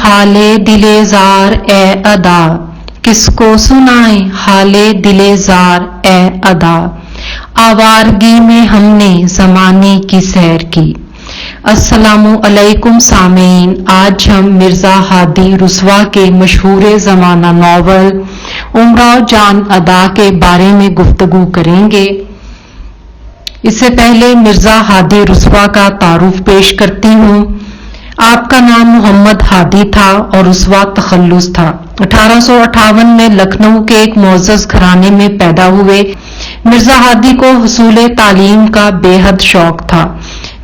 حالے دلے زار اے ادا، کس کو سنائیں حالے دلے زار اے ادا، آوارگی میں ہم نے زمانے کی سیر کی۔ السلام علیکم سامعین، آج ہم مرزا ہادی رسوا کے مشہور زمانہ ناول امراؤ جان ادا کے بارے میں گفتگو کریں گے۔ اس سے پہلے مرزا ہادی رسوا کا تعارف پیش کرتی ہوں۔ آپ کا نام محمد ہادی تھا اور رسوا تخلص تھا۔ 1858 میں لکھنؤ کے ایک معزز گھرانے میں پیدا ہوئے۔ مرزا ہادی کو حصول تعلیم کا بے حد شوق تھا۔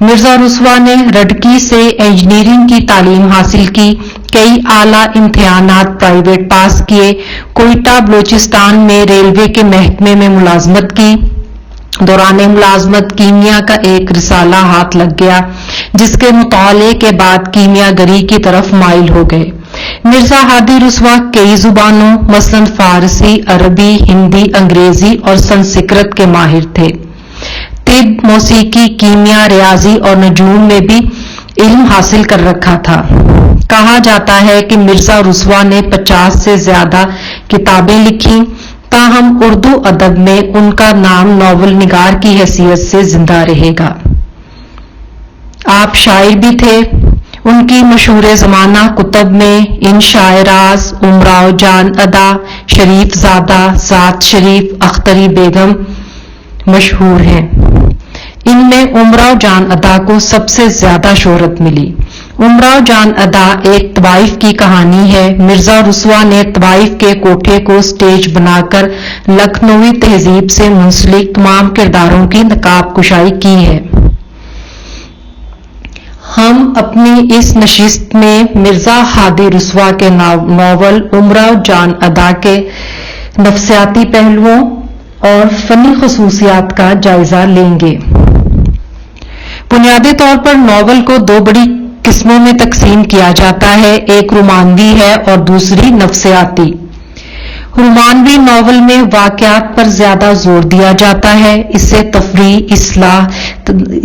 مرزا رسوا نے رڈکی سے انجینئرنگ کی تعلیم حاصل کی، کئی اعلیٰ امتحانات پرائیویٹ پاس کیے، کوئٹہ بلوچستان میں ریلوے کے محکمے میں ملازمت کی۔ دوران ملازمت کیمیا کا ایک رسالہ ہاتھ لگ گیا، جس کے مطالعے کے بعد کیمیا گری کی طرف مائل ہو گئے۔ مرزا ہادی رسوا کئی زبانوں مثلاً فارسی، عربی، ہندی، انگریزی اور سنسکرت کے ماہر تھے۔ طب، موسیقی، کیمیا، ریاضی اور نجوم میں بھی علم حاصل کر رکھا تھا۔ کہا جاتا ہے کہ مرزا رسوا نے 50 سے زیادہ کتابیں لکھیں، تاہم اردو ادب میں ان کا نام ناول نگار کی حیثیت سے زندہ رہے گا۔ آپ شاعر بھی تھے۔ ان کی مشہور زمانہ کتب میں انشاء راز، امراؤ جان ادا، شریف زادہ، ذات شریف، اختری بیگم مشہور ہیں۔ ان میں امراؤ جان ادا کو سب سے زیادہ شہرت ملی۔ امراؤ جان ادا ایک طوائف کی کہانی ہے۔ مرزا رسوا نے طوائف کے کوٹھے کو سٹیج بنا کر لکھنوی تہذیب سے منسلک تمام کرداروں کی نقاب کشائی کی ہے۔ ہم اپنی اس نشست میں مرزا ہادی رسوا کے ناول امراؤ جان ادا کے نفسیاتی پہلوؤں اور فنی خصوصیات کا جائزہ لیں گے۔ بنیادی طور پر ناول کو دو بڑی قسموں میں تقسیم کیا جاتا ہے، ایک رومانوی ہے اور دوسری نفسیاتی۔ رومانوی ناول میں واقعات پر زیادہ زور دیا جاتا ہے، اس سے تفریح، اصلاح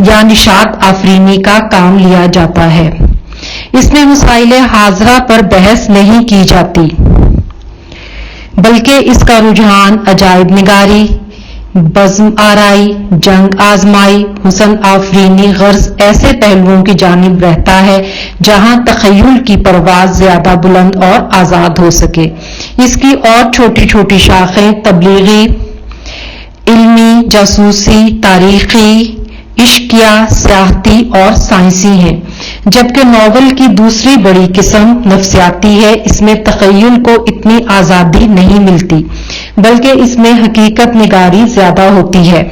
یا نشاط آفرینی کا کام لیا جاتا ہے۔ اس میں مسائل حاضرہ پر بحث نہیں کی جاتی، بلکہ اس کا رجحان عجائب نگاری، بزم آرائی، جنگ آزمائی، حسن آفرینی غرض ایسے پہلوؤں کی جانب رہتا ہے جہاں تخیل کی پرواز زیادہ بلند اور آزاد ہو سکے۔ اس کی اور چھوٹی چھوٹی شاخیں تبلیغی، علمی، جاسوسی، تاریخی، عشقیہ، سیاحتی اور سائنسی ہیں، جبکہ ناول کی دوسری بڑی قسم نفسیاتی ہے۔ اس میں تخیل کو اتنی آزادی نہیں ملتی، بلکہ اس میں حقیقت نگاری زیادہ ہوتی ہے۔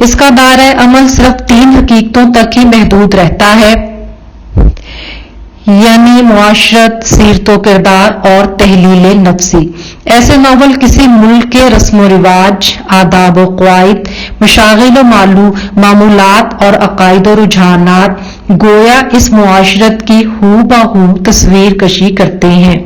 اس کا دائرہ عمل صرف 3 حقیقتوں تک ہی محدود رہتا ہے، یعنی معاشرت، سیرت و کردار اور تحلیل نفسی۔ ایسے ناول کسی ملک کے رسم و رواج، آداب و قواعد، مشاغل و معمولات اور عقائد و رجحانات گویا اس معاشرت کی ہو بہو تصویر کشی کرتے ہیں۔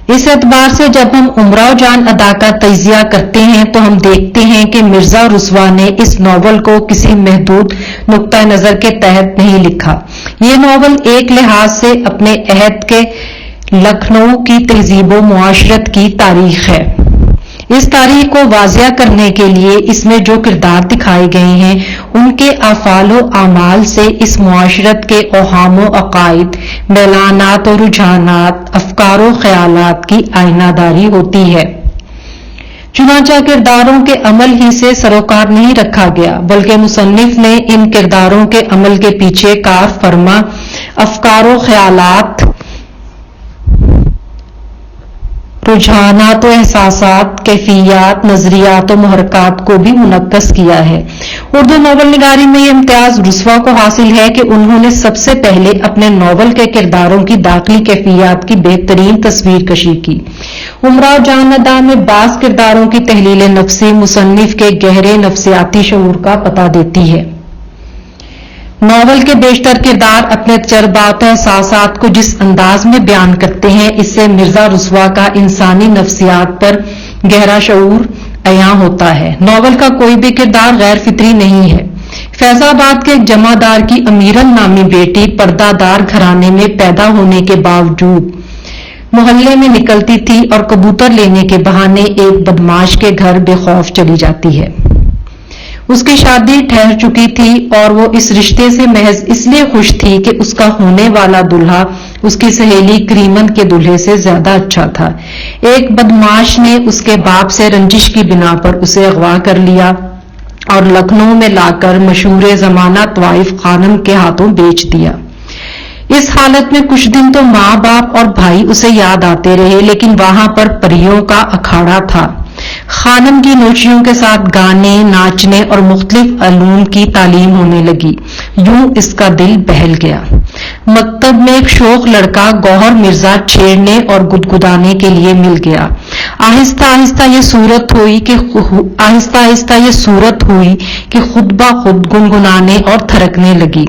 اس اعتبار سے جب ہم امراؤ جان ادا کا تجزیہ کرتے ہیں تو ہم دیکھتے ہیں کہ مرزا رسوا نے اس ناول کو کسی محدود نقطہ نظر کے تحت نہیں لکھا۔ یہ ناول ایک لحاظ سے اپنے عہد کے لکھنؤ کی تہذیب و معاشرت کی تاریخ ہے۔ اس تاریخ کو واضح کرنے کے لیے اس میں جو کردار دکھائے گئے ہیں ان کے افعال و اعمال سے اس معاشرت کے اوہام و عقائد، میلانات و رجحانات، افکار و خیالات کی آئینہ داری ہوتی ہے۔ چنانچہ کرداروں کے عمل ہی سے سروکار نہیں رکھا گیا، بلکہ مصنف نے ان کرداروں کے عمل کے پیچھے کار فرما افکار و خیالات، رجحانات و احساسات، کیفیات، نظریات و محرکات کو بھی منعکس کیا ہے۔ اردو ناول نگاری میں یہ امتیاز رسوا کو حاصل ہے کہ انہوں نے سب سے پہلے اپنے ناول کے کرداروں کی داخلی کیفیات کی بہترین تصویر کشی کی۔ امراؤ جان ادا میں بعض کرداروں کی تحلیل نفسی مصنف کے گہرے نفسیاتی شعور کا پتہ دیتی ہے۔ ناول کے بیشتر کردار اپنے تجربات و احساسات کو جس انداز میں بیان کرتے ہیں، اس سے مرزا رسوا کا انسانی نفسیات پر گہرا شعور عیاں ہوتا ہے۔ ناول کا کوئی بھی کردار غیر فطری نہیں ہے۔ فیض آباد کے ایک جمعدار کی امیرن نامی بیٹی پردہ دار گھرانے میں پیدا ہونے کے باوجود محلے میں نکلتی تھی اور کبوتر لینے کے بہانے ایک بدماش کے گھر بے خوف چلی جاتی ہے۔ اس کی شادی ٹھہر چکی تھی اور وہ اس رشتے سے محض اس لیے خوش تھی کہ اس کا ہونے والا دلہا اس کی سہیلی کریمن کے دلہے سے زیادہ اچھا تھا۔ ایک بدماش نے اس کے باپ سے رنجش کی بنا پر اسے اغوا کر لیا اور لکھنؤ میں لا کر مشہور زمانہ طوائف خانم کے ہاتھوں بیچ دیا۔ اس حالت میں کچھ دن تو ماں باپ اور بھائی اسے یاد آتے رہے، لیکن وہاں پر پریوں کا اکھاڑا تھا۔ خانم کی نوچیوں کے ساتھ گانے، ناچنے اور مختلف علوم کی تعلیم ہونے لگی۔ یوں اس کا دل بہل گیا۔ مکتب میں ایک شوخ لڑکا گوہر مرزا چھیڑنے اور گدگدانے کے لیے مل گیا۔ آہستہ آہستہ یہ صورت ہوئی کہ خود بخود گنگنانے اور تھرکنے لگی۔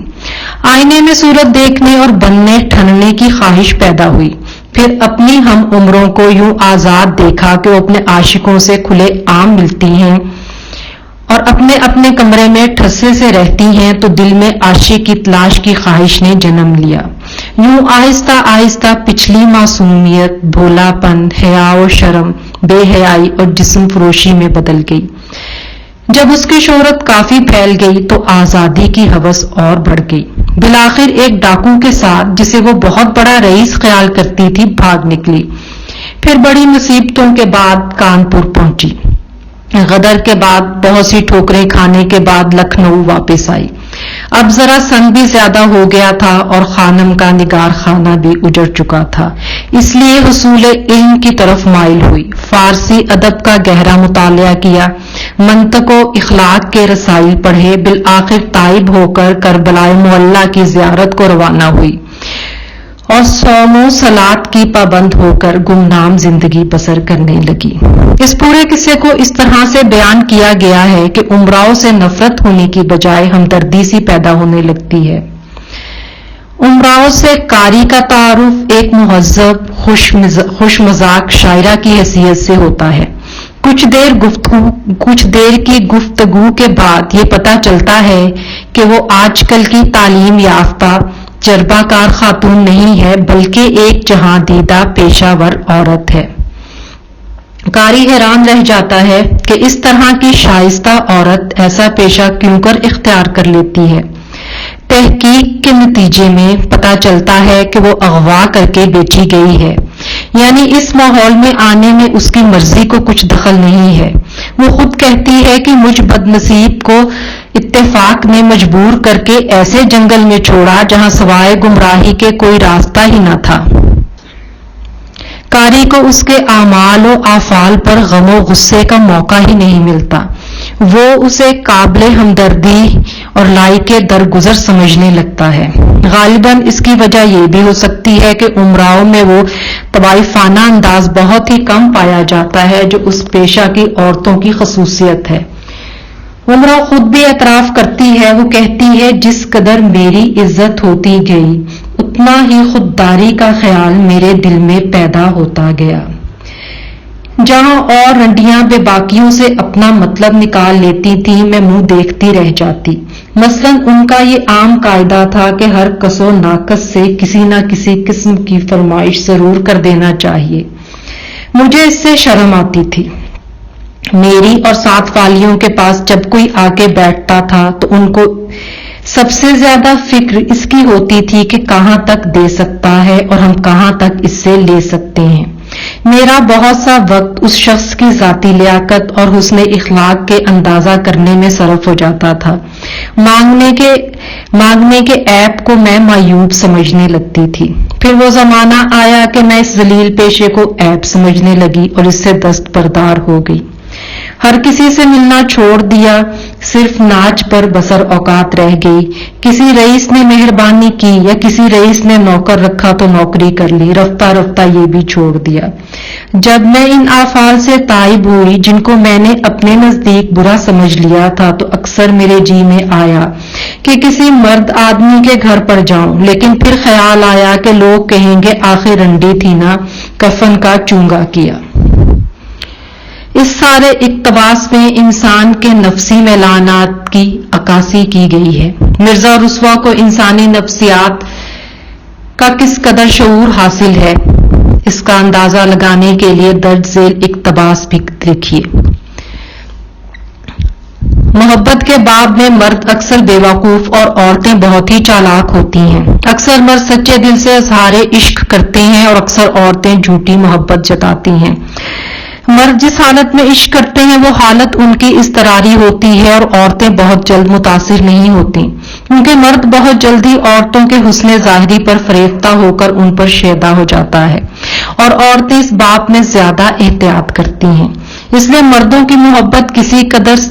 آئینے میں صورت دیکھنے اور بننے ٹھننے کی خواہش پیدا ہوئی۔ پھر اپنی ہم عمروں کو یوں آزاد دیکھا کہ وہ اپنے عاشقوں سے کھلے عام ملتی ہیں اور اپنے اپنے کمرے میں ٹھسے سے رہتی ہیں، تو دل میں عاشق کی تلاش کی خواہش نے جنم لیا۔ یوں آہستہ آہستہ پچھلی معصومیت، بھولا پن، حیا و شرم، بے حیائی اور جسم فروشی میں بدل گئی۔ جب اس کی شہرت کافی پھیل گئی تو آزادی کی ہوس اور بڑھ گئی۔ بالآخر ایک ڈاکو کے ساتھ، جسے وہ بہت بڑا رئیس خیال کرتی تھی، بھاگ نکلی۔ پھر بڑی مصیبتوں کے بعد کانپور پہنچی۔ غدر کے بعد بہت سی ٹھوکریں کھانے کے بعد لکھنؤ واپس آئی۔ اب ذرا سن بھی زیادہ ہو گیا تھا اور خانم کا نگار خانہ بھی اجڑ چکا تھا، اس لیے حصول علم کی طرف مائل ہوئی۔ فارسی ادب کا گہرا مطالعہ کیا، منطق و اخلاق کے رسائل پڑھے، بالآخر تائب ہو کر کربلائے معلیٰ کی زیارت کو روانہ ہوئی اور صوم و صلات کی پابند ہو کر گمنام زندگی بسر کرنے لگی۔ اس پورے قصے کو اس طرح سے بیان کیا گیا ہے کہ امراؤ سے نفرت ہونے کی بجائے ہمدردی سی پیدا ہونے لگتی ہے۔ امراؤ سے قاری کا تعارف ایک مہذب خوش مذاق شاعرہ کی حیثیت سے ہوتا ہے۔ کچھ دیر کی گفتگو کے بعد یہ پتہ چلتا ہے کہ وہ آج کل کی تعلیم یافتہ جربہ کار خاتون نہیں ہے، بلکہ ایک جہاں دیدہ پیشہ ور عورت ہے۔ قاری حیران رہ جاتا ہے کہ اس طرح کی شائستہ عورت ایسا پیشہ کیوں کر اختیار کر لیتی ہے۔ تحقیق کے نتیجے میں پتہ چلتا ہے کہ وہ اغوا کر کے بیچی گئی ہے، یعنی اس ماحول میں آنے میں اس کی مرضی کو کچھ دخل نہیں ہے۔ وہ خود کہتی ہے کہ مجھ بد نصیب کو اتفاق نے مجبور کر کے ایسے جنگل میں چھوڑا جہاں سوائے گمراہی کے کوئی راستہ ہی نہ تھا۔ قاری کو اس کے اعمال و افعال پر غم و غصے کا موقع ہی نہیں ملتا۔ وہ اسے قابل ہمدردی اور لائق درگزر سمجھنے لگتا ہے۔ غالباً اس کی وجہ یہ بھی ہو سکتی ہے کہ امراؤ میں وہ طوائفانہ انداز بہت ہی کم پایا جاتا ہے جو اس پیشہ کی عورتوں کی خصوصیت ہے۔ امراؤ خود بھی اعتراف کرتی ہے، وہ کہتی ہے جس قدر میری عزت ہوتی گئی اتنا ہی خودداری کا خیال میرے دل میں پیدا ہوتا گیا۔ جہاں اور رنڈیاں بے باکیوں سے اپنا مطلب نکال لیتی تھیں، میں منہ دیکھتی رہ جاتی۔ مثلاً ان کا یہ عام قاعدہ تھا کہ ہر کس و ناقص سے کسی نہ کسی قسم کی فرمائش ضرور کر دینا چاہیے۔ مجھے اس سے شرم آتی تھی۔ میری اور ساتھ والیوں کے پاس جب کوئی آ کے بیٹھتا تھا تو ان کو سب سے زیادہ فکر اس کی ہوتی تھی کہ کہاں تک دے سکتا ہے اور ہم کہاں تک اس سے لے سکتے ہیں۔ میرا بہت سا وقت اس شخص کی ذاتی لیاقت اور حسن اخلاق کے اندازہ کرنے میں صرف ہو جاتا تھا۔ مانگنے کے عیب کو میں معیوب سمجھنے لگتی تھی۔ پھر وہ زمانہ آیا کہ میں اس ذلیل پیشے کو عیب سمجھنے لگی اور اس سے دستبردار ہو گئی۔ ہر کسی سے ملنا چھوڑ دیا، صرف ناچ پر بسر اوقات رہ گئی۔ کسی رئیس نے مہربانی کی یا کسی رئیس نے نوکر رکھا تو نوکری کر لی، رفتہ رفتہ یہ بھی چھوڑ دیا۔ جب میں ان افعال سے تائب ہوئی جن کو میں نے اپنے نزدیک برا سمجھ لیا تھا، تو اکثر میرے جی میں آیا کہ کسی مرد آدمی کے گھر پر جاؤں، لیکن پھر خیال آیا کہ لوگ کہیں گے آخر رنڈی تھی نا، کفن کا چونگا کیا۔ اس سارے اقتباس میں انسان کے نفسی میلانات کی عکاسی کی گئی ہے۔ مرزا رسوا کو انسانی نفسیات کا کس قدر شعور حاصل ہے، اس کا اندازہ لگانے کے لیے درج ذیل اقتباس بھی دیکھیے۔ محبت کے باب میں مرد اکثر بیوقوف اور عورتیں بہت ہی چالاک ہوتی ہیں۔ اکثر مرد سچے دل سے اظہار عشق کرتے ہیں اور اکثر عورتیں جھوٹی محبت جتاتی ہیں۔ مرد جس حالت میں عشق کرتے ہیں وہ حالت ان کی اضطراری ہوتی ہے اور عورتیں بہت جلد متاثر نہیں ہوتی، کیونکہ مرد بہت جلدی عورتوں کے حسن ظاہری پر فریفتہ ہو کر ان پر شیدا ہو جاتا ہے، اور عورتیں اس باب میں زیادہ احتیاط کرتی ہیں۔ اس لیے مردوں کی محبت کسی قدر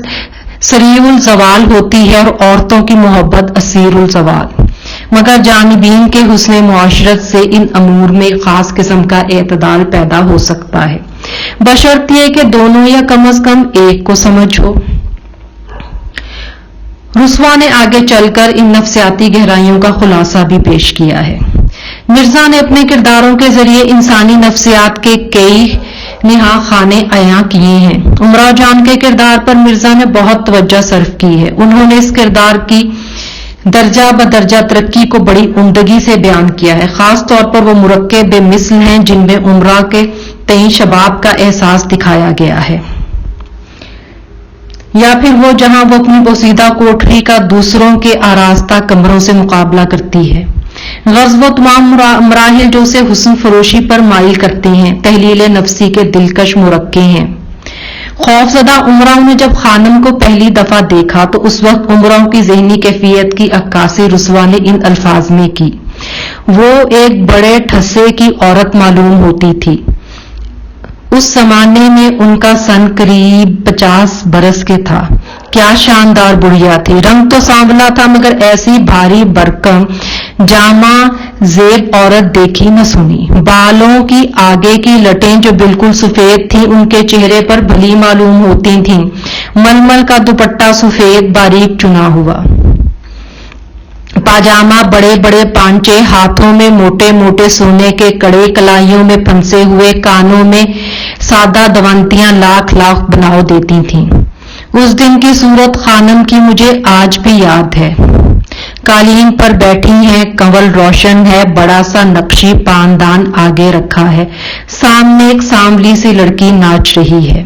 سریع الزوال ہوتی ہے اور عورتوں کی محبت اسیر الزوال، مگر جانبین کے حسن معاشرت سے ان امور میں خاص قسم کا اعتدال پیدا ہو سکتا ہے، بشرط یہ کہ دونوں یا کم از کم ایک کو سمجھ ہو۔ رسوا نے آگے چل کر ان نفسیاتی گہرائیوں کا خلاصہ بھی پیش کیا ہے۔ مرزا نے اپنے کرداروں کے ذریعے انسانی نفسیات کے کئی نہا خانے عیاں کیے ہیں۔ امراؤ جان کے کردار پر مرزا نے بہت توجہ صرف کی ہے۔ انہوں نے اس کردار کی درجہ بدرجہ ترقی کو بڑی عمدگی سے بیان کیا ہے، خاص طور پر وہ مرکب بے مثل ہیں جن میں امراء کے تئیں شباب کا احساس دکھایا گیا ہے، یا پھر وہ جہاں وہ اپنی بوسیدہ کوٹری کا دوسروں کے آراستہ کمروں سے مقابلہ کرتی ہے۔ غرض وہ تمام مراحل جو اسے حسن فروشی پر مائل کرتے ہیں، تحلیل نفسی کے دلکش مرقع ہیں۔ خوفزدہ امراؤں نے جب خانم کو پہلی دفعہ دیکھا تو اس وقت امراؤں کی ذہنی کیفیت کی عکاسی رسوا نے ان الفاظ میں کی: وہ ایک بڑے ٹھسے کی عورت معلوم ہوتی تھی۔ اس زمانے میں ان کا سن قریب 50 برس کے تھا۔ کیا شاندار بڑھیا تھی، رنگ تو سانولا تھا مگر ایسی بھاری بھرکم جامع زیب عورت دیکھی نہ سنی۔ بالوں کی آگے کی لٹیں جو بالکل سفید تھیں ان کے چہرے پر بھلی معلوم ہوتی تھیں۔ ململ کا دوپٹہ سفید باریک چنا ہوا، پاجامہ بڑے بڑے پانچے، ہاتھوں میں موٹے موٹے سونے کے کڑے، کلائیوں میں پھنسے ہوئے، کانوں میں سادہ دونتیاں لاکھ لاکھ بناؤ دیتی تھیں۔ اس دن کی صورت خانم کی مجھے آج بھی یاد ہے۔ قالین پر بیٹھی ہیں، کنول روشن ہے، بڑا سا نقشی پاندان آگے رکھا ہے، سامنے ایک سانولی سی لڑکی ناچ رہی ہے۔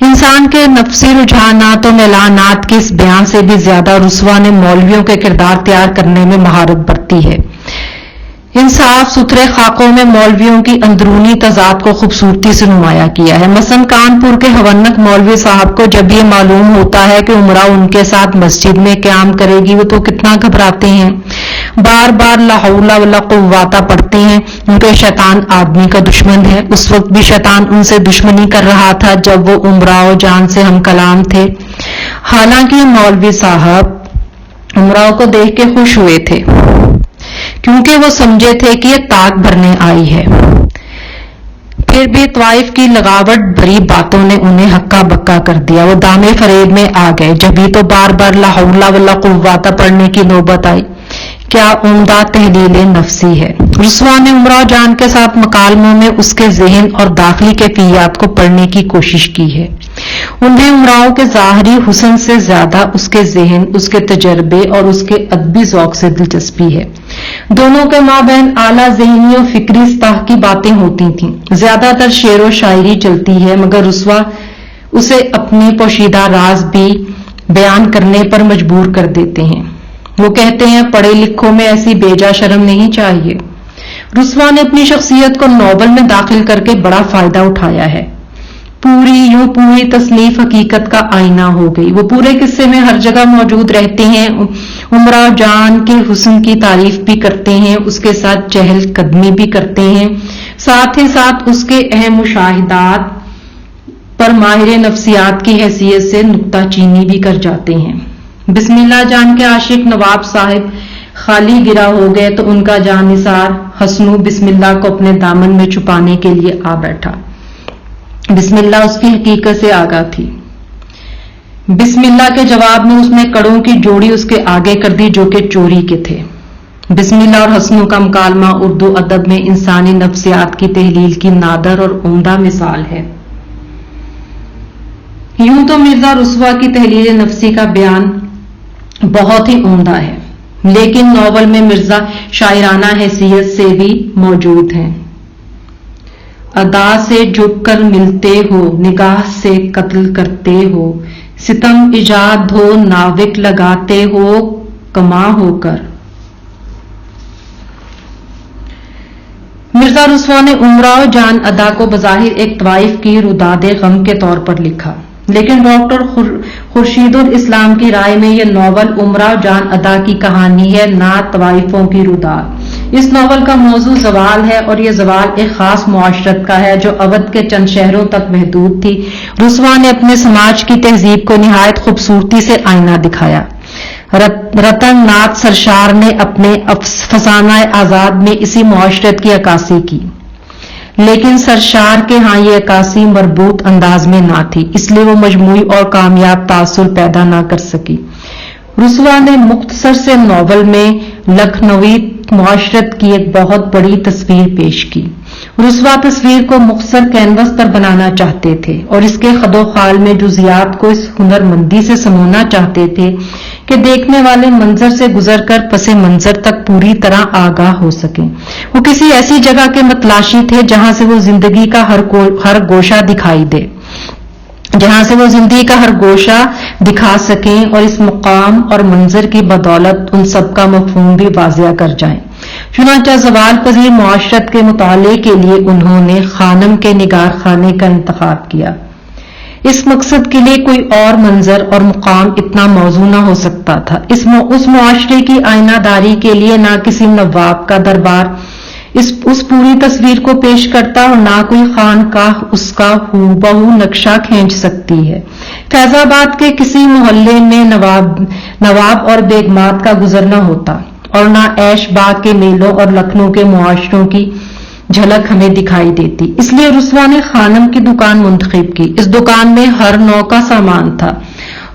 انسان کے نفسی رجحانات و میلانات کے اس بیان سے بھی زیادہ رسوا نے مولویوں کے کردار تیار کرنے میں مہارت برتی ہے۔ ان صاف ستھرے خاکوں میں مولویوں کی اندرونی تضاد کو خوبصورتی سے نمایاں کیا ہے۔ مثلا کانپور کے حونک مولوی صاحب کو جب یہ معلوم ہوتا ہے کہ امراء ان کے ساتھ مسجد میں قیام کرے گی وہ تو کتنا گھبراتے ہیں، بار بار لا حول ولا قوت پڑھتے ہیں، کیونکہ شیطان آدمی کا دشمن ہے۔ اس وقت بھی شیطان ان سے دشمنی کر رہا تھا جب وہ امراء جان سے ہم کلام تھے۔ حالانکہ مولوی صاحب امراء کو دیکھ کے خوش ہوئے تھے، کیونکہ وہ سمجھے تھے کہ یہ طاق بھرنے آئی ہے۔ پھر بھی طوائف کی لغاوٹ بھری باتوں نے انہیں ہکا بکا کر دیا، وہ دامے فریب میں آ گئے، جبھی تو بار بار لا حول ولا قوت پڑھنے کی نوبت آئی۔ کیا عمدہ تحلیل نفسی ہے۔ رسوا نے امراء جان کے ساتھ مکالموں میں اس کے ذہن اور داخلی کیفیات کو پڑھنے کی کوشش کی ہے۔ انہیں امراء کے ظاہری حسن سے زیادہ اس کے ذہن، اس کے تجربے اور اس کے ادبی ذوق سے دلچسپی ہے۔ دونوں کے مابین اعلیٰ ذہنی و فکری سطح کی باتیں ہوتی تھیں۔ زیادہ تر شعر و شاعری چلتی ہے مگر رسوا اسے اپنے پوشیدہ راز بھی بیان کرنے پر مجبور کر دیتے ہیں۔ وہ کہتے ہیں پڑھے لکھوں میں ایسی بیجا شرم نہیں چاہیے۔ رسوا نے اپنی شخصیت کو ناول میں داخل کر کے بڑا فائدہ اٹھایا ہے۔ پوری تصنیف حقیقت کا آئینہ ہو گئی۔ وہ پورے قصے میں ہر جگہ موجود رہتے ہیں، امراء جان کے حسن کی تعریف بھی کرتے ہیں، اس کے ساتھ چہل قدمی بھی کرتے ہیں، ساتھ ہی ساتھ اس کے اہم مشاہدات پر ماہر نفسیات کی حیثیت سے نکتہ چینی بھی کر جاتے ہیں۔ بسم اللہ جان کے عاشق نواب صاحب خالی گرا ہو گئے تو ان کا جان نثار حسنو بسم اللہ کو اپنے دامن میں چھپانے کے لیے آ بیٹھا۔ بسم اللہ اس کی حقیقت سے آگاہ تھی۔ بسم اللہ کے جواب میں اس نے کڑوں کی جوڑی اس کے آگے کر دی جو کہ چوری کے تھے۔ بسم اللہ اور حسنو کا مکالمہ اردو ادب میں انسانی نفسیات کی تحلیل کی نادر اور عمدہ مثال ہے۔ یوں تو مرزا رسوا کی تحلیل نفسی کا بیان بہت ہی عمدہ ہے، لیکن ناول میں مرزا شاعرانہ حیثیت سے بھی موجود ہیں۔ ادا سے جھک کر ملتے ہو، نگاہ سے قتل کرتے ہو، ستم ایجاد ہو ناوک لگاتے ہو کما ہو کر۔ مرزا رسوا نے امراؤ جان ادا کو بظاہر ایک طوائف کی روداد غم کے طور پر لکھا، لیکن ڈاکٹر خورشید الاسلام کی رائے میں یہ ناول امراؤ جان ادا کی کہانی ہے، نہ طوائفوں کی روداد۔ اس ناول کا موضوع زوال ہے، اور یہ زوال ایک خاص معاشرت کا ہے جو اودھ کے چند شہروں تک محدود تھی۔ رسوا نے اپنے سماج کی تہذیب کو نہایت خوبصورتی سے آئینہ دکھایا۔ رتن ناتھ سرشار نے اپنے فسانہ آزاد میں اسی معاشرت کی عکاسی کی، لیکن سرشار کے ہاں یہ عکاسی مربوط انداز میں نہ تھی، اس لیے وہ مجموعی اور کامیاب تاثر پیدا نہ کر سکی۔ رسوا نے مختصر سے ناول میں لکھنوی معاشرت کی ایک بہت بڑی تصویر پیش کی۔ رسوا تصویر کو مختصر کینوس پر بنانا چاہتے تھے، اور اس کے خد و خال میں جزیات کو اس ہنرمندی سے سمونا چاہتے تھے کہ دیکھنے والے منظر سے گزر کر پس منظر تک پوری طرح آگاہ ہو سکیں۔ وہ کسی ایسی جگہ کے متلاشی تھے جہاں سے وہ زندگی کا ہر گوشہ دکھائی دے، جہاں سے وہ زندگی کا ہر گوشہ دکھا سکیں، اور اس مقام اور منظر کی بدولت ان سب کا مفہوم بھی واضح کر جائیں۔ چنانچہ زوال پذیر معاشرت کے مطالعے کے لیے انہوں نے خانم کے نگار خانے کا انتخاب کیا۔ اس مقصد کے لیے کوئی اور منظر اور مقام اتنا موزوں نہ ہو سکتا تھا۔ اس معاشرے کی آئینہ داری کے لیے نہ کسی نواب کا دربار اس پوری تصویر کو پیش کرتا، اور نہ کوئی خانقاہ اس کا ہو بہو نقشہ کھینچ سکتی ہے۔ فیض آباد کے کسی محلے میں نواب اور بیگمات کا گزرنا ہوتا، اور نہ ایش باغ کے میلوں اور لکھنؤ کے معاشروں کی جھلک ہمیں دکھائی دیتی۔ اس لیے رسوا نے خانم کی دکان منتخب کی۔ اس دکان میں ہر نوع کا سامان تھا،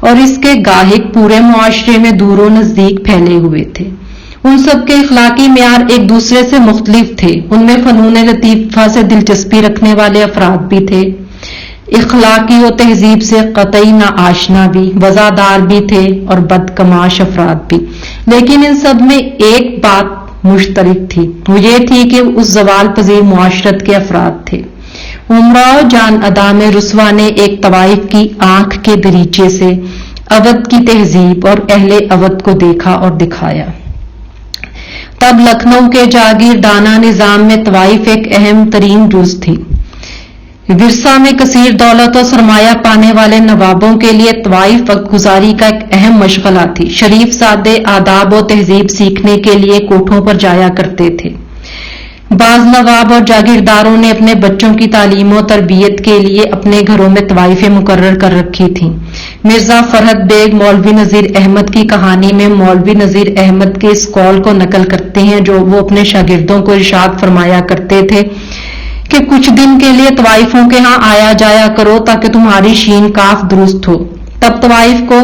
اور اس کے گاہک پورے معاشرے میں دور و نزدیک پھیلے ہوئے تھے۔ ان سب کے اخلاقی معیار ایک دوسرے سے مختلف تھے۔ ان میں فنون لطیفہ سے دلچسپی رکھنے والے افراد بھی تھے، اخلاقی و تہذیب سے قطعی نہ آشنا بھی، وزادار بھی تھے، اور بدکماش افراد بھی۔ لیکن ان سب میں ایک بات مشترک تھی، وہ یہ تھی کہ اس زوال پذیر معاشرت کے افراد تھے۔ امراؤ جان ادا میں رسوا نے ایک طوائف کی آنکھ کے دریچے سے اودھ کی تہذیب اور اہل اودھ کو دیکھا اور دکھایا۔ تب لکھنؤ کے جاگیردانہ نظام میں طوائف ایک اہم ترین جز تھی۔ ورثہ میں کثیر دولت و سرمایہ پانے والے نوابوں کے لیے طوائف وقت گزاری کا ایک اہم مشغلہ تھی۔ شریف زادے آداب و تہذیب سیکھنے کے لیے کوٹھوں پر جایا کرتے تھے۔ بعض نواب اور جاگیرداروں نے اپنے بچوں کی تعلیم و تربیت کے لیے اپنے گھروں میں طوائفیں مقرر کر رکھی تھیں۔ مرزا فرحت بیگ مولوی نذیر احمد کی کہانی میں مولوی نذیر احمد کے اس قول کو نقل کرتے ہیں جو وہ اپنے شاگردوں کو ارشاد فرمایا کرتے تھے کہ کچھ دن کے لیے طوائفوں کے ہاں آیا جایا کرو تاکہ تمہاری شین کاف درست ہو۔ تب طوائف کو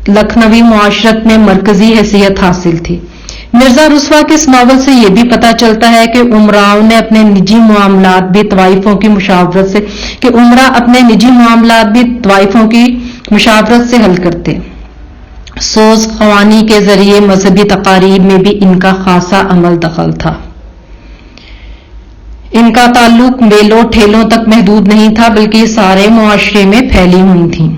لکھنوی معاشرت میں مرکزی حیثیت حاصل تھی۔ مرزا رسوا کے اس ناول سے یہ بھی پتہ چلتا ہے کہ امراؤ نے اپنے نجی معاملات بھی طوائفوں کی مشاورت سے حل کرتے۔ سوز خوانی کے ذریعے مذہبی تقاریب میں بھی ان کا خاصا عمل دخل تھا۔ ان کا تعلق میلوں ٹھیلوں تک محدود نہیں تھا بلکہ سارے معاشرے میں پھیلی ہوئی تھیں۔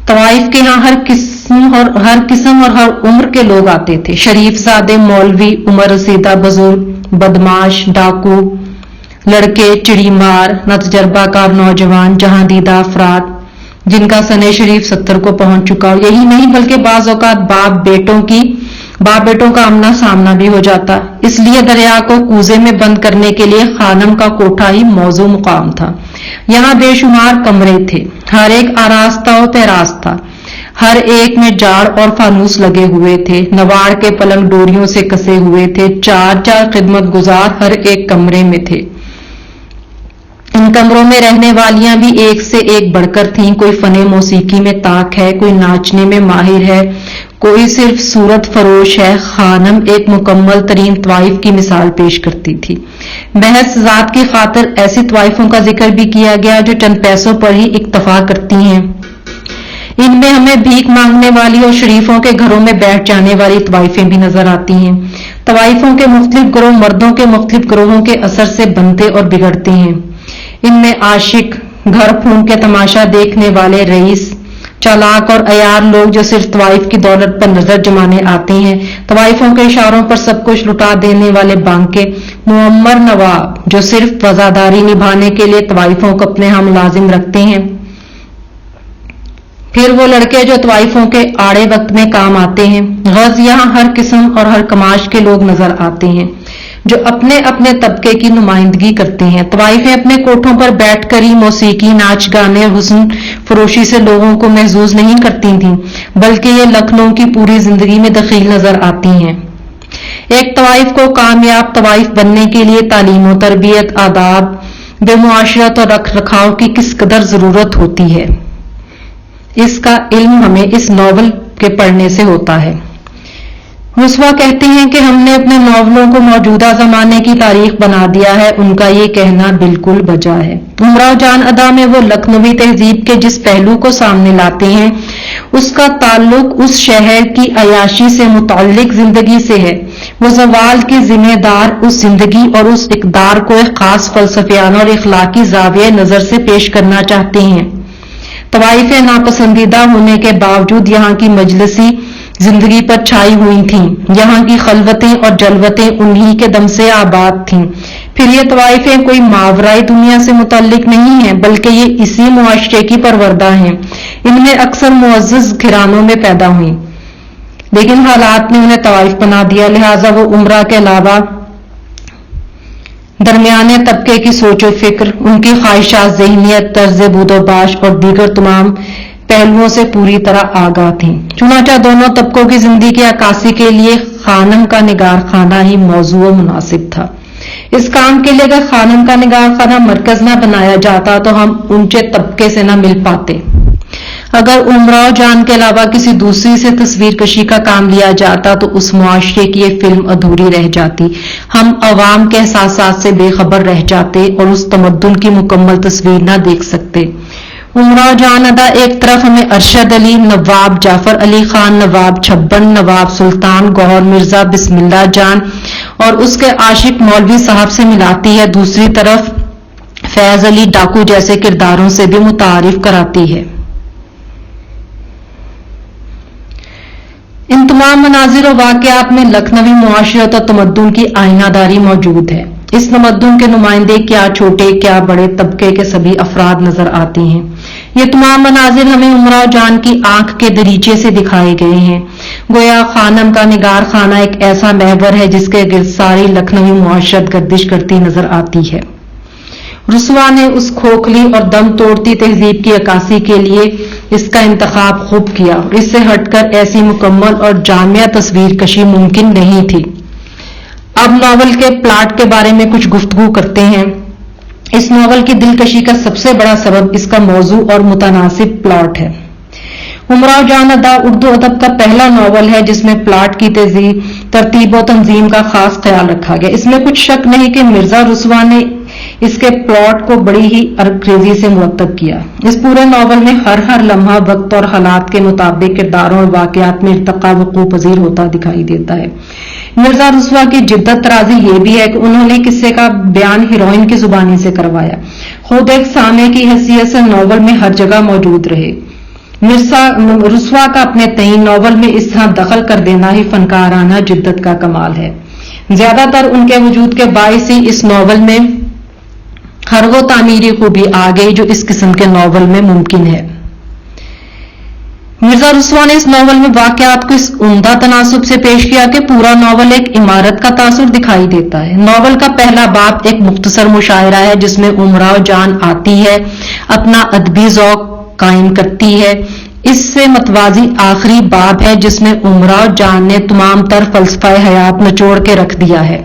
طوائف کے ہاں ہر قسم اور ہر عمر کے لوگ آتے تھے۔ شریف زادے، مولوی، عمر رسیدہ بزرگ، بدماش، ڈاکو، لڑکے، چڑی مار، ناتجربہ کار نوجوان، جہاں دیدہ افراد جن کا سن شریف 70 کو پہنچ چکا ہو۔ یہی نہیں بلکہ بعض اوقات باپ بیٹوں کا آمنا سامنا بھی ہو جاتا۔ اس لیے دریا کو کوزے میں بند کرنے کے لیے خانم کا کوٹھا ہی موزوں مقام تھا۔ یہاں بے شمار کمرے تھے، ہر ایک آراستہ و پیراست تھا، ہر ایک میں جاڑ اور فانوس لگے ہوئے تھے، نواڑ کے پلنگ ڈوریوں سے کسے ہوئے تھے، چار خدمت گزار ہر ایک کمرے میں تھے۔ ان کمروں میں رہنے والیاں بھی ایک سے ایک بڑھ کر تھیں۔ کوئی فن موسیقی میں طاق ہے، کوئی ناچنے میں ماہر ہے، کوئی صرف صورت فروش ہے، خانم ایک مکمل ترین طوائف کی مثال پیش کرتی تھی۔ بحث ذات کی خاطر ایسی طوائفوں کا ذکر بھی کیا گیا جو چند پیسوں پر ہی اکتفا کرتی ہیں۔ ان میں ہمیں بھیک مانگنے والی اور شریفوں کے گھروں میں بیٹھ جانے والی طوائفیں بھی نظر آتی ہیں۔ طوائفوں کے مختلف گروہ مردوں کے مختلف گروہوں کے اثر سے بنتے اور بگڑتے ہیں۔ ان میں عاشق، گھر پھونک کے تماشا دیکھنے والے رئیس، چالاک اور عیار لوگ جو صرف طوائف کی دولت پر نظر جمانے آتے ہیں، طوائفوں کے اشاروں پر سب کچھ لٹا دینے والے بانکے، معمر نواب جو صرف وفاداری نبھانے کے لیے طوائفوں کو اپنے ہاں ملازم رکھتے ہیں، پھر وہ لڑکے جو طوائفوں کے آڑے وقت میں کام آتے ہیں۔ غرض یہاں ہر قسم اور ہر کماش کے لوگ نظر آتے ہیں جو اپنے اپنے طبقے کی نمائندگی کرتے ہیں۔ طوائفیں اپنے کوٹھوں پر بیٹھ کر ہی موسیقی، ناچ گانے اور حسن فروشی سے لوگوں کو محظوظ نہیں کرتی تھیں، بلکہ یہ لکھنؤ کی پوری زندگی میں دخیل نظر آتی ہیں۔ ایک طوائف کو کامیاب طوائف بننے کے لیے تعلیم و تربیت، آداب، بے معاشرت اور رکھ رکھاؤ کی کس قدر ضرورت ہوتی ہے، اس کا علم ہمیں اس ناول کے پڑھنے سے ہوتا ہے۔ رسوا کہتے ہیں کہ ہم نے اپنے ناولوں کو موجودہ زمانے کی تاریخ بنا دیا ہے۔ ان کا یہ کہنا بالکل بجا ہے۔ امراؤ جان ادا میں وہ لکھنوی تہذیب کے جس پہلو کو سامنے لاتے ہیں، اس کا تعلق اس شہر کی عیاشی سے متعلق زندگی سے ہے۔ وہ زوال کی ذمہ دار اس زندگی اور اس اقدار کو ایک خاص فلسفیانہ اور اخلاقی زاویہ نظر سے پیش کرنا چاہتے ہیں۔ طوائفیں ناپسندیدہ ہونے کے باوجود یہاں کی مجلسی زندگی پر چھائی ہوئی تھیں۔ یہاں کی خلوتیں اور جلوتیں انہی کے دم سے آباد تھیں۔ پھر یہ طوائفیں کوئی ماورائی دنیا سے متعلق نہیں ہیں، بلکہ یہ اسی معاشرے کی پروردہ ہیں۔ ان میں اکثر معزز گھرانوں میں پیدا ہوئیں، لیکن حالات نے انہیں طوائف بنا دیا، لہٰذا وہ امراء کے علاوہ درمیانے طبقے کی سوچ و فکر، ان کی خواہشات، ذہنیت، طرز بود و باش اور دیگر تمام پہلوؤں سے پوری طرح آگاہ تھیں۔ چنانچہ دونوں طبقوں کی زندگی کی عکاسی کے لیے خانم کا نگار خانہ ہی موضوع و مناسب تھا۔ اس کام کے لیے اگر خانم کا نگار خانہ مرکز نہ بنایا جاتا تو ہم اونچے طبقے سے نہ مل پاتے۔ اگر امراؤ جان کے علاوہ کسی دوسری سے تصویر کشی کا کام لیا جاتا تو اس معاشرے کی یہ فلم ادھوری رہ جاتی، ہم عوام کے احساسات سے بے خبر رہ جاتے اور اس تمدن کی مکمل تصویر نہ دیکھ سکتے۔ امراؤ جان ادا ایک طرف ہمیں ارشد علی، نواب جعفر علی خان، نواب چھبن، نواب سلطان گوہر مرزا بسم اللہ جان اور اس کے عاشق مولوی صاحب سے ملاتی ہے، دوسری طرف فیض علی ڈاکو جیسے کرداروں سے بھی متعارف کراتی ہے۔ ان تمام مناظر و واقعات میں لکھنوی معاشرت اور تمدن کی آئینہ داری موجود ہے۔ اس تمدن کے نمائندے کیا چھوٹے کیا بڑے طبقے کے سبھی افراد نظر آتے ہیں۔ یہ تمام مناظر ہمیں امراؤ جان کی آنکھ کے دریچے سے دکھائے گئے ہیں۔ گویا خانم کا نگار خانہ ایک ایسا محور ہے جس کے گرد ساری لکھنوی معاشرت گردش کرتی نظر آتی ہے۔ رسوا نے اس کھوکھلی اور دم توڑتی تہذیب کی عکاسی کے لیے اس کا انتخاب خوب کیا۔ اس سے ہٹ کر ایسی مکمل اور جامع تصویر کشی ممکن نہیں تھی۔ اب ناول کے پلاٹ کے بارے میں کچھ گفتگو کرتے ہیں۔ اس ناول کی دلکشی کا سب سے بڑا سبب اس کا موضوع اور متناسب پلاٹ ہے۔ امراؤ جان ادا اردو ادب کا پہلا ناول ہے جس میں پلاٹ کی ترتیب و تنظیم کا خاص خیال رکھا گیا۔ اس میں کچھ شک نہیں کہ مرزا رسوا نے اس کے پلاٹ کو بڑی ہی عرقریزی سے مرتب کیا۔ اس پورے ناول میں ہر لمحہ وقت اور حالات کے مطابق کرداروں اور واقعات میں ارتقا وقوع پذیر ہوتا دکھائی دیتا ہے۔ مرزا رسوا کی جدت ترازی یہ بھی ہے کہ انہوں نے قصے کا بیان ہیروئن کی زبانی سے کروایا، خود ایک سامع کی حیثیت سے ناول میں ہر جگہ موجود رہے۔ مرزا رسوا کا اپنے تئیں ناول میں اس طرح دخل کر دینا ہی فنکارانہ جدت کا کمال ہے۔ زیادہ تر ان کے وجود کے باعث ہی اس ناول میں ہر وہ تعمیری خوبی آ گئی جو اس قسم کے ناول میں ممکن ہے۔ مرزا رسوا نے اس ناول میں واقعات کو اس عمدہ تناسب سے پیش کیا کہ پورا ناول ایک عمارت کا تاثر دکھائی دیتا ہے۔ ناول کا پہلا باب ایک مختصر مشاعرہ ہے جس میں امراؤ جان آتی ہے، اپنا ادبی ذوق قائم کرتی ہے۔ اس سے متوازی آخری باب ہے جس میں امراؤ جان نے تمام تر فلسفہ حیات نچوڑ کے رکھ دیا ہے۔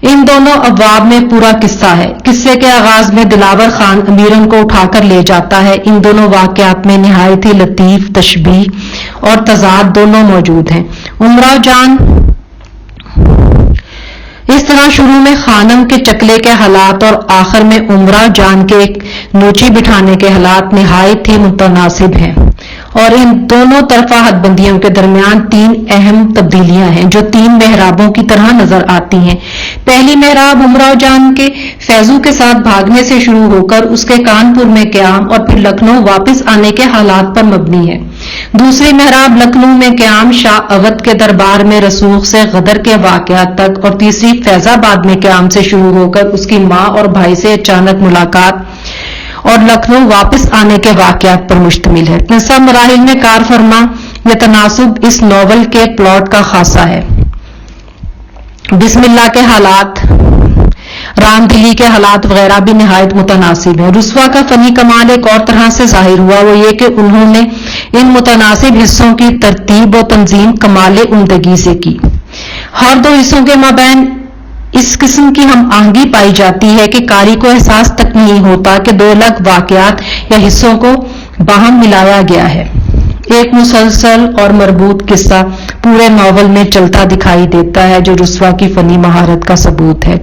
ان دونوں ابواب میں پورا قصہ ہے۔ قصے کے آغاز میں دلاور خان امیرن کو اٹھا کر لے جاتا ہے۔ ان دونوں واقعات میں نہایت ہی لطیف تشبیہ اور تضاد دونوں موجود ہیں۔ امراؤ جان اس طرح شروع میں خانم کے چکلے کے حالات اور آخر میں امراؤ جان کے ایک نوچی بٹھانے کے حالات نہایت ہی متناسب ہیں، اور ان دونوں طرفہ حد بندیوں کے درمیان تین اہم تبدیلیاں ہیں جو تین محرابوں کی طرح نظر آتی ہیں۔ پہلی محراب امراؤ جان کے فیضو کے ساتھ بھاگنے سے شروع ہو کر اس کے کانپور میں قیام اور پھر لکھنؤ واپس آنے کے حالات پر مبنی ہے۔ دوسری محراب لکھنؤ میں قیام، شاہ اودھ کے دربار میں رسوخ سے غدر کے واقعات تک، اور تیسری فیض آباد میں قیام سے شروع ہو کر اس کی ماں اور بھائی سے اچانک ملاقات اور لکھنؤ واپس آنے کے واقعات پر مشتمل ہے۔ ان سب مراحل میں کار فرما یہ تناسب اس ناول کے پلاٹ کا خاصہ ہے۔ بسم اللہ کے حالات، رام دلی کے حالات وغیرہ بھی نہایت متناسب ہیں۔ رسوا کا فنی کمال ایک اور طرح سے ظاہر ہوا، وہ یہ کہ انہوں نے ان متناسب حصوں کی ترتیب و تنظیم کمال عمدگی سے کی۔ ہر دو حصوں کے مابین اس قسم کی ہم آہنگی پائی جاتی ہے کہ قاری کو احساس تک نہیں ہوتا کہ دو الگ واقعات یا حصوں کو باہم ملایا گیا ہے۔ ایک مسلسل اور مربوط قصہ پورے ناول میں چلتا دکھائی دیتا ہے جو رسوا کی فنی مہارت کا ثبوت ہے۔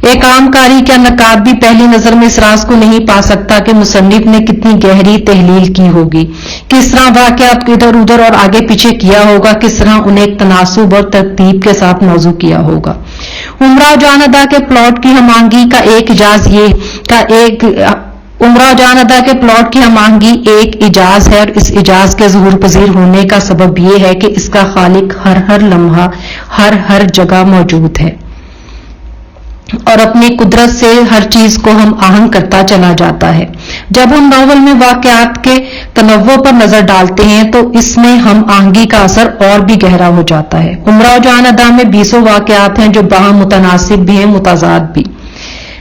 ایک عام قاری کیا نقاد بھی پہلی نظر میں اس راز کو نہیں پا سکتا کہ مصنف نے کتنی گہری تحلیل کی ہوگی، کس طرح واقعات کو ادھر ادھر اور آگے پیچھے کیا ہوگا، کس طرح انہیں ایک تناسب اور ترتیب کے ساتھ موضوع کیا ہوگا۔ امراؤ جان ادا کے پلاٹ کی ہم آہنگی کا ایک ہم آہنگی ایک اعجاز ہے، اور اس اعجاز کے ظہور پذیر ہونے کا سبب یہ ہے کہ اس کا خالق ہر لمحہ ہر جگہ موجود ہے اور اپنی قدرت سے ہر چیز کو ہم آہنگ کرتا چلا جاتا ہے۔ جب ہم ناول میں واقعات کے تنوع پر نظر ڈالتے ہیں تو اس میں ہم آہنگی کا اثر اور بھی گہرا ہو جاتا ہے۔ امراؤ جان ادا میں 20 واقعات ہیں جو باہم متناسب بھی ہیں، متضاد بھی،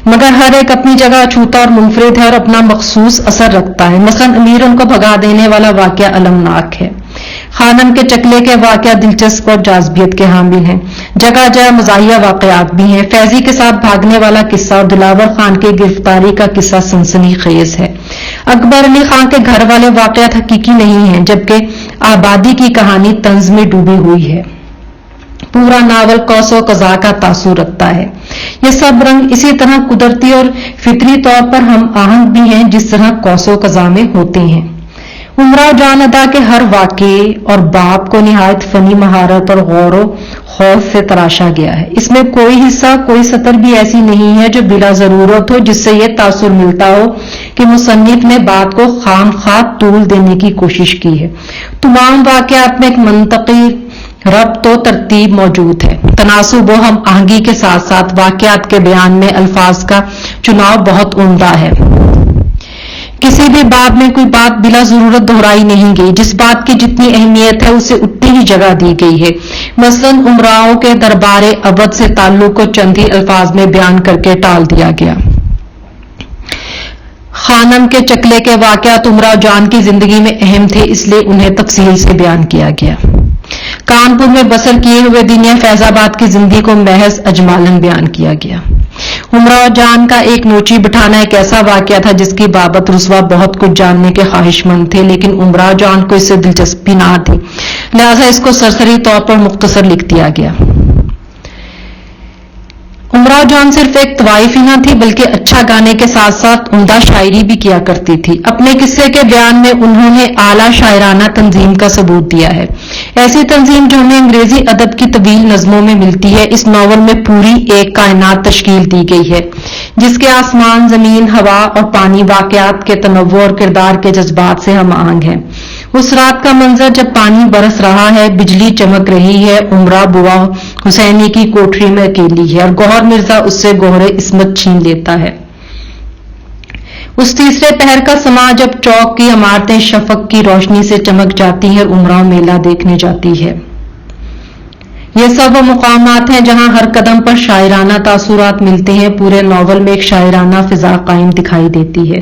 مگر ہر ایک اپنی جگہ اچھوتا اور منفرد ہے اور اپنا مخصوص اثر رکھتا ہے۔ مثلا امیر ان کو بھگا دینے والا واقعہ المناک ہے۔ خانم کے چکلے کے واقعہ دلچسپ اور جاذبیت کے حامل ہیں۔ جگہ جگہ مزاحیہ واقعات بھی ہیں۔ فیضی کے ساتھ بھاگنے والا قصہ اور دلاور خان کی گرفتاری کا قصہ سنسنی خیز ہے۔ اکبر علی خان کے گھر والے واقعات حقیقی نہیں ہیں، جبکہ آبادی کی کہانی طنز میں ڈوبی ہوئی ہے۔ پورا ناول قوس و قزح کا تاثر رکھتا ہے۔ یہ سب رنگ اسی طرح قدرتی اور فطری طور پر ہم آہنگ بھی ہیں جس طرح قوس و قزح میں ہوتے ہیں۔ امراؤ جان ادا کے ہر واقعے اور باب کو نہایت فنی مہارت اور غور و خوف سے تراشا گیا ہے۔ اس میں کوئی حصہ، کوئی سطر بھی ایسی نہیں ہے جو بلا ضرورت ہو جس سے یہ تاثر ملتا ہو کہ مصنف نے بات کو خام خواہ طول دینے کی کوشش کی ہے۔ تمام واقعات میں ایک منطقی ربط و ترتیب موجود ہے۔ تناسب و ہم آہنگی کے ساتھ ساتھ واقعات کے بیان میں الفاظ کا چناؤ بہت عمدہ ہے۔ کسی بھی باب میں کوئی بات بلا ضرورت دہرائی نہیں گئی، جس بات کی جتنی اہمیت ہے اسے اتنی ہی جگہ دی گئی ہے۔ مثلا امراؤ کے دربار اودھ سے تعلق کو چند ہی الفاظ میں بیان کر کے ٹال دیا گیا۔ خانم کے چکلے کے واقعات امراؤ جان کی زندگی میں اہم تھے، اس لیے انہیں تفصیل سے بیان کیا گیا۔ کانپور میں بسر کیے ہوئے دن یا فیض آباد کی زندگی کو محض اجمالاً بیان کیا گیا۔ امراؤ جان کا ایک نوچی بٹھانا ایک ایسا واقعہ تھا جس کی بابت رسوا بہت کچھ جاننے کے خواہش مند تھے، لیکن امراؤ جان کو اس سے دلچسپی نہ تھی، لہذا اس کو سرسری طور پر مختصر لکھ دیا گیا۔ امراؤ جان صرف ایک طوائف ہی نہ تھی بلکہ اچھا گانے کے ساتھ ساتھ عمدہ شاعری بھی کیا کرتی تھی۔ اپنے قصے کے بیان میں انہوں نے اعلیٰ شاعرانہ تنظیم کا ثبوت دیا ہے، ایسی تنظیم جو ہمیں انگریزی ادب کی طویل نظموں میں ملتی ہے۔ اس ناول میں پوری ایک کائنات تشکیل دی گئی ہے جس کے آسمان، زمین، ہوا اور پانی واقعات کے تنوع اور کردار کے جذبات سے ہم آہنگ ہیں۔ اس رات کا منظر جب پانی برس رہا ہے، بجلی چمک رہی ہے، امراء بوا حسینی کی کوٹری میں اکیلی ہے اور گوہر مرزا اس سے گوہر عصمت چھین لیتا ہے۔ اس تیسرے پہر کا سماں جب چوک کی عمارتیں شفق کی روشنی سے چمک جاتی ہیں اور امراء میلہ دیکھنے جاتی ہے۔ یہ سب وہ مقامات ہیں جہاں ہر قدم پر شاعرانہ تاثرات ملتے ہیں۔ پورے ناول میں ایک شاعرانہ فضا قائم دکھائی دیتی ہے۔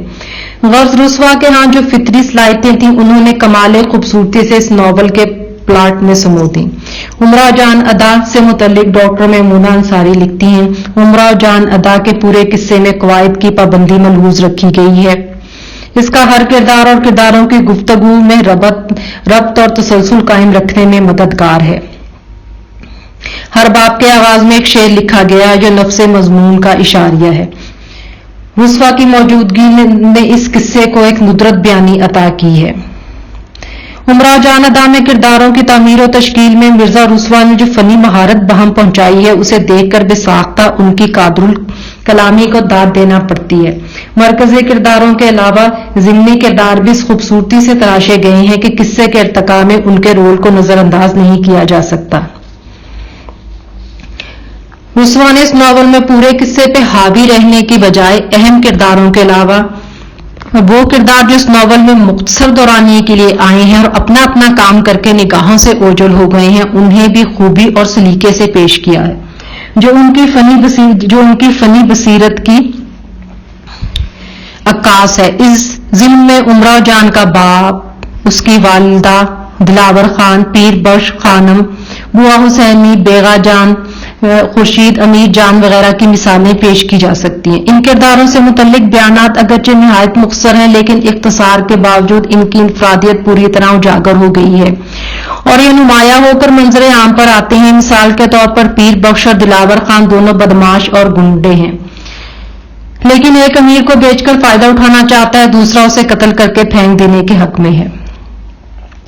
غرض رسوا کے ہاں جو فطری صلاحیتیں تھیں انہوں نے کمال خوبصورتی سے اس ناول کے پلاٹ میں سمو دیں۔ امراؤ جان ادا سے متعلق ڈاکٹر میمونہ انصاری لکھتی ہیں، امراؤ جان ادا کے پورے قصے میں قواعد کی پابندی ملحوظ رکھی گئی ہے۔ اس کا ہر کردار اور کرداروں کی گفتگو میں ربط اور تسلسل قائم رکھنے میں مددگار ہے۔ ہر باب کے آغاز میں ایک شعر لکھا گیا ہے جو نفس مضمون کا اشاریہ ہے۔ رسوا کی موجودگی نے اس قصے کو ایک ندرت بیانی عطا کی ہے۔ امراؤ جان ادا میں کرداروں کی تعمیر و تشکیل میں مرزا رسوا نے جو فنی مہارت بہم پہنچائی ہے اسے دیکھ کر بے ساختہ ان کی قادر الکلامی کو داد دینا پڑتی ہے۔ مرکزی کرداروں کے علاوہ ضمنی کردار بھی اس خوبصورتی سے تراشے گئے ہیں کہ قصے کے ارتقاء میں ان کے رول کو نظر انداز نہیں کیا جا سکتا۔ رسوا نے اس ناول میں پورے قصے پہ حاوی رہنے کی بجائے اہم کرداروں کے علاوہ وہ کردار جو اس ناول میں مختصر دورانیے کے لیے آئے ہیں اور اپنا اپنا کام کر کے نگاہوں سے اوجھل ہو گئے ہیں انہیں بھی خوبی اور سلیقے سے پیش کیا ہے، جو ان کی فنی بصیرت کی عکاس ہے۔ اس ضمن میں امراؤ جان کا باپ، اس کی والدہ دلاور خان، پیر بخش خانم، بوا حسینی، بیگا جان، خورشید امیر جان وغیرہ کی مثالیں پیش کی جا سکتی ہیں۔ ان کرداروں سے متعلق بیانات اگرچہ نہایت مختصر ہیں لیکن اختصار کے باوجود ان کی انفرادیت پوری طرح اجاگر ہو گئی ہے اور یہ نمایاں ہو کر منظر عام پر آتے ہیں۔ مثال کے طور پر پیر بخش اور دلاور خان دونوں بدماش اور گنڈے ہیں، لیکن ایک امیر کو بیچ کر فائدہ اٹھانا چاہتا ہے، دوسرا اسے قتل کر کے پھینک دینے کے حق میں ہے۔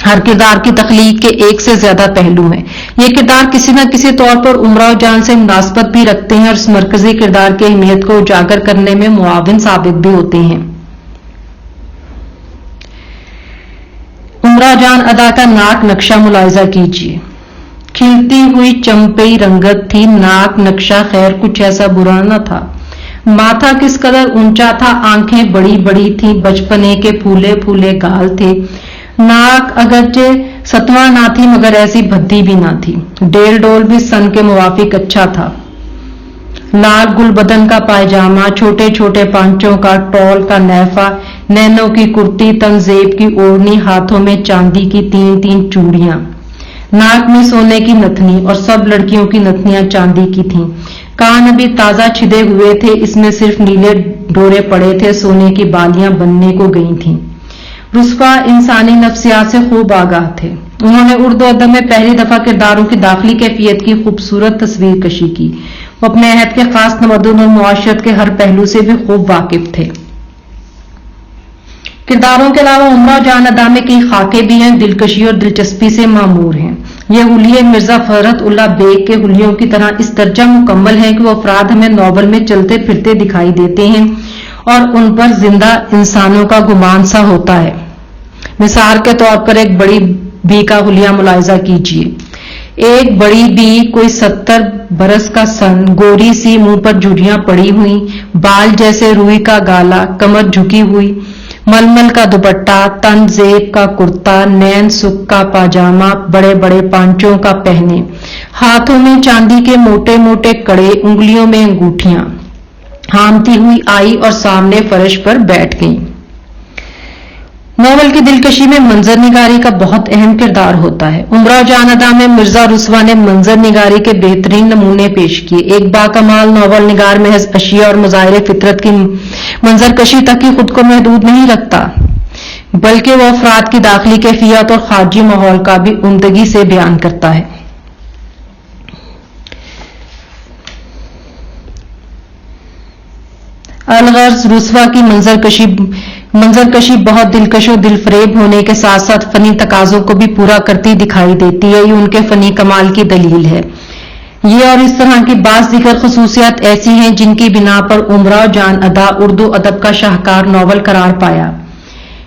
ہر کردار کی تخلیق کے ایک سے زیادہ پہلو ہیں۔ یہ کردار کسی نہ کسی طور پر امراؤ جان سے مناسبت بھی رکھتے ہیں اور اس مرکزی کردار کی اہمیت کو اجاگر کرنے میں معاون ثابت بھی ہوتے ہیں۔ امراؤ جان ادا کا ناک نقشہ ملاحظہ کیجیے۔ کھلتی ہوئی چمپئی رنگت تھی، ناک نقشہ خیر کچھ ایسا برا نہ تھا۔ ماتھا کس قدر اونچا تھا، آنکھیں بڑی بڑی تھیں، بچپنے کے پھولے پھولے گال تھے۔ ناک اگرچہ ستواں نہ تھی مگر ایسی بھدی بھی نہ تھی۔ ڈیل ڈول بھی سن کے موافق اچھا تھا۔ لال گل بدن کا پائجامہ، چھوٹے چھوٹے پانچوں کا ٹول کا نیفا، نینوں کی کرتی، تنزیب کی اوڑھنی، ہاتھوں میں چاندی کی 3 چوڑیاں، ناک میں سونے کی نتنی، اور سب لڑکیوں کی نتنیاں چاندی کی تھیں۔ کان ابھی تازہ چھدے ہوئے تھے، اس میں صرف نیلے ڈورے پڑے تھے، سونے کی بالیاں بننے کو گئی تھیں۔ رسوا انسانی نفسیات سے خوب آگاہ تھے۔ انہوں نے اردو ادب میں پہلی دفعہ کرداروں کی داخلی کیفیت کی خوبصورت تصویر کشی کی۔ وہ اپنے عہد کے خاص تمدن اور معاشرت کے ہر پہلو سے بھی خوب واقف تھے۔ کرداروں کے علاوہ امراؤ جان ادا میں کئی خاکے بھی ہیں، دلکشی اور دلچسپی سے معمور ہیں۔ یہ حلیے مرزا فرحت اللہ بیگ کے حلیوں کی طرح اس درجہ مکمل ہیں کہ وہ افراد ہمیں ناول میں چلتے پھرتے دکھائی دیتے ہیں اور ان پر زندہ انسانوں کا گمان سا ہوتا ہے۔ مثال کے طور پر ایک بڑی بی کا حلیہ ملاحظہ کیجیے۔ ایک بڑی بی، کوئی 70 برس کا سن، گوری سی، منہ پر جھریاں پڑی ہوئی، بال جیسے روئی کا گالا، کمر جھکی ہوئی، ململ کا دوپٹہ، تن زیب کا کرتا، نین سک کا پاجامہ، بڑے بڑے پانچوں کا پہنے، ہاتھوں میں چاندی کے موٹے موٹے کڑے، انگلیوں میں انگوٹھیاں، ہامتی ہوئی آئی اور سامنے فرش پر بیٹھ گئی۔ ناول کی دلکشی میں منظر نگاری کا بہت اہم کردار ہوتا ہے۔ امراؤ جان ادا میں مرزا رسوا نے منظر نگاری کے بہترین نمونے پیش کیے۔ ایک باکمال ناول نگار محض اشیاء اور مظاہر فطرت کی منظر کشی تک ہی خود کو محدود نہیں رکھتا، بلکہ وہ افراد کی داخلی کیفیات اور خارجی ماحول کا بھی عمدگی سے بیان کرتا ہے۔ الغرض رسوا کی منظر کشی بہت دلکش و دل فریب ہونے کے ساتھ ساتھ فنی تقاضوں کو بھی پورا کرتی دکھائی دیتی ہے۔ یہ ان کے فنی کمال کی دلیل ہے۔ یہ اور اس طرح کی بعض دیگر خصوصیات ایسی ہیں جن کی بنا پر امراؤ جان ادا اردو ادب کا شاہکار ناول قرار پایا۔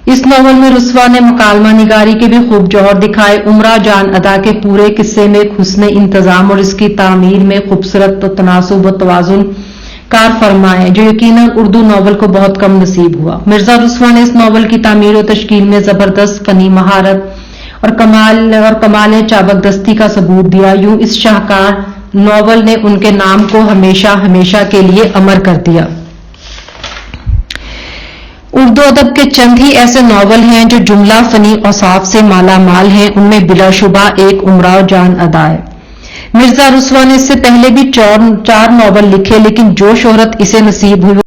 اس ناول میں رسوا نے مکالمہ نگاری کے بھی خوب جوہر دکھائے۔ امراؤ جان ادا کے پورے قصے میں حسن انتظام اور اس کی تعمیر میں خوبصورت تناسب و توازن کار فرما ہے جو یقیناً اردو ناول کو بہت کم نصیب ہوا۔ مرزا رسوا نے اس ناول کی تعمیر و تشکیل میں زبردست فنی مہارت اور کمال چابک دستی کا ثبوت دیا۔ یوں اس شاہکار ناول نے ان کے نام کو ہمیشہ ہمیشہ کے لیے امر کر دیا۔ اردو ادب کے چند ہی ایسے ناول ہیں جو جملہ فنی اوصاف سے مالا مال ہیں، ان میں بلا شبہ ایک امراؤ جان ادا ہے۔ مرزا رسوا نے اس سے پہلے بھی 4 ناول لکھے، لیکن جو شہرت اسے نصیب ہوئی